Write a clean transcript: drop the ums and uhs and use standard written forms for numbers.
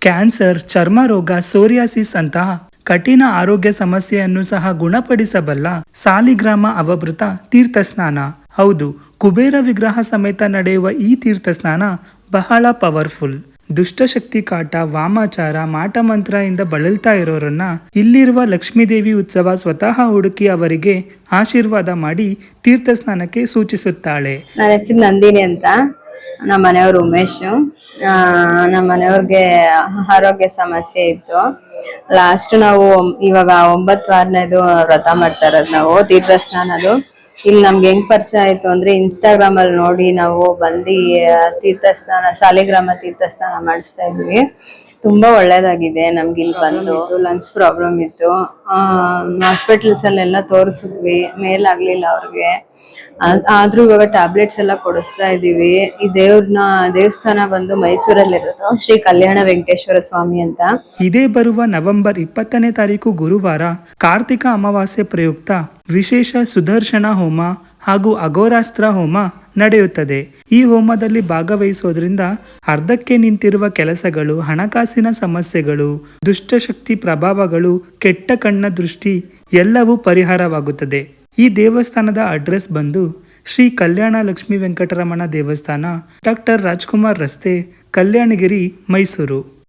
Cancer, ಚರ್ಮ ರೋಗ, psoriasis ಅಂತಹ ಕಠಿಣ ಆರೋಗ್ಯ ಸಮಸ್ಯೆಯನ್ನು ಸಹ ಗುಣಪಡಿಸಬಲ್ಲ ಸಾಲಿಗ್ರಾಮ ಅವಭೃತ ತೀರ್ಥಸ್ನಾನ. ಹೌದು, ಕುಬೇರ ವಿಗ್ರಹ ಸಮೇತ ನಡೆಯುವ ಈ ತೀರ್ಥಸ್ನಾನ ಬಹಳ ಪವರ್ಫುಲ್. ದುಷ್ಟಶಕ್ತಿ ಕಾಟ, ವಾಮಾಚಾರ, ಮಾಟಮಂತ್ರ ಇಂದ ಬಳಲ್ತಾ ಇರೋರನ್ನ ಇಲ್ಲಿರುವ ಲಕ್ಷ್ಮೀದೇವಿ ಉತ್ಸವ ಸ್ವತಃ ಹುಡುಕಿ ಅವರಿಗೆ ಆಶೀರ್ವಾದ ಮಾಡಿ ತೀರ್ಥಸ್ನಾನಕ್ಕೆ ಸೂಚಿಸುತ್ತಾಳೆ. ನನ್ನ ಹೆಸರು ನಂದಿನಿ ಅಂತ. ನಮ್ಮ ಮನೆಯವರು ಉಮೇಶ್. ನಮ್ಮ ಮನೆಯವ್ರಿಗೆ ಆರೋಗ್ಯ ಸಮಸ್ಯೆ ಇತ್ತು. ಲಾಸ್ಟ್ ನಾವು ಇವಾಗ 9 ವಾರನೇದು ವ್ರತ ಮಾಡ್ತಾ ಇರೋದು ನಾವು ತೀರ್ಥಸ್ನಾನದು. ಇಲ್ಲಿ ನಮ್ಗೆ ಹೆಂಗ್ ಪರಿಚಯ ಆಯ್ತು ಅಂದ್ರೆ ಇನ್ಸ್ಟಾಗ್ರಾಮ್ ಅಲ್ಲಿ ನೋಡಿ ನಾವು ಬಂದು ತೀರ್ಥಸ್ನಾನ, ಸಾಲಿಗ್ರಾಮ ತೀರ್ಥಸ್ನಾನ ಮಾಡಿಸ್ತಾ ಇದ್ವಿ. ತುಂಬಾ ಒಳ್ಳೇದಾಗಿದೆ ನಮ್ಗೆ. ಇಲ್ಲಿ ಬಂದು ಲಂಗ್ಸ್ ಪ್ರಾಬ್ಲಮ್ ಇತ್ತು, ಹಾಸ್ಪಿಟಲ್ಸ್ ಅಲ್ಲೆಲ್ಲ ತೋರಿಸಿದ್ವಿ, ಮೇಲಾಗ್ಲಿಲ್ಲ ಅವ್ರಿಗೆ. ಆದ್ರೂ ಇವಾಗ ಟ್ಯಾಬ್ಲೆಟ್ಸ್ ಎಲ್ಲ ಕೊಡಿಸ್ತಾ ಇದೀವಿ. ಈ ದೇವಸ್ಥಾನ ಬಂದು ಮೈಸೂರಲ್ಲಿರೋದು, ಶ್ರೀ ಕಲ್ಯಾಣ ವೆಂಕಟೇಶ್ವರ ಸ್ವಾಮಿ ಅಂತ. ಇದೇ ಬರುವ ನವೆಂಬರ್ 20ನೇ ತಾರೀಕು ಗುರುವಾರ ಕಾರ್ತಿಕ ಅಮಾವಾಸ್ಯೆ ಪ್ರಯುಕ್ತ ವಿಶೇಷ ಸುದರ್ಶನ ಹೋಮ ಹಾಗೂ ಅಘೋರಾಸ್ತ್ರ ಹೋಮ ನಡೆಯುತ್ತದೆ. ಈ ಹೋಮದಲ್ಲಿ ಭಾಗವಹಿಸೋದ್ರಿಂದ ಅರ್ಧಕ್ಕೆ ನಿಂತಿರುವ ಕೆಲಸಗಳು, ಹಣಕಾಸಿನ ಸಮಸ್ಯೆಗಳು, ದುಷ್ಟಶಕ್ತಿ ಪ್ರಭಾವಗಳು, ಕೆಟ್ಟ ಕಣ್ಣ ದೃಷ್ಟಿ ಎಲ್ಲವೂ ಪರಿಹಾರವಾಗುತ್ತದೆ. ಈ ದೇವಸ್ಥಾನದ ಅಡ್ರೆಸ್ ಬಂದು ಶ್ರೀ ಕಲ್ಯಾಣ ಲಕ್ಷ್ಮೀ ವೆಂಕಟರಮಣ ದೇವಸ್ಥಾನ, ಡಾಕ್ಟರ್ ರಾಜ್ಕುಮಾರ್ ರಸ್ತೆ, ಕಲ್ಯಾಣಗಿರಿ, ಮೈಸೂರು.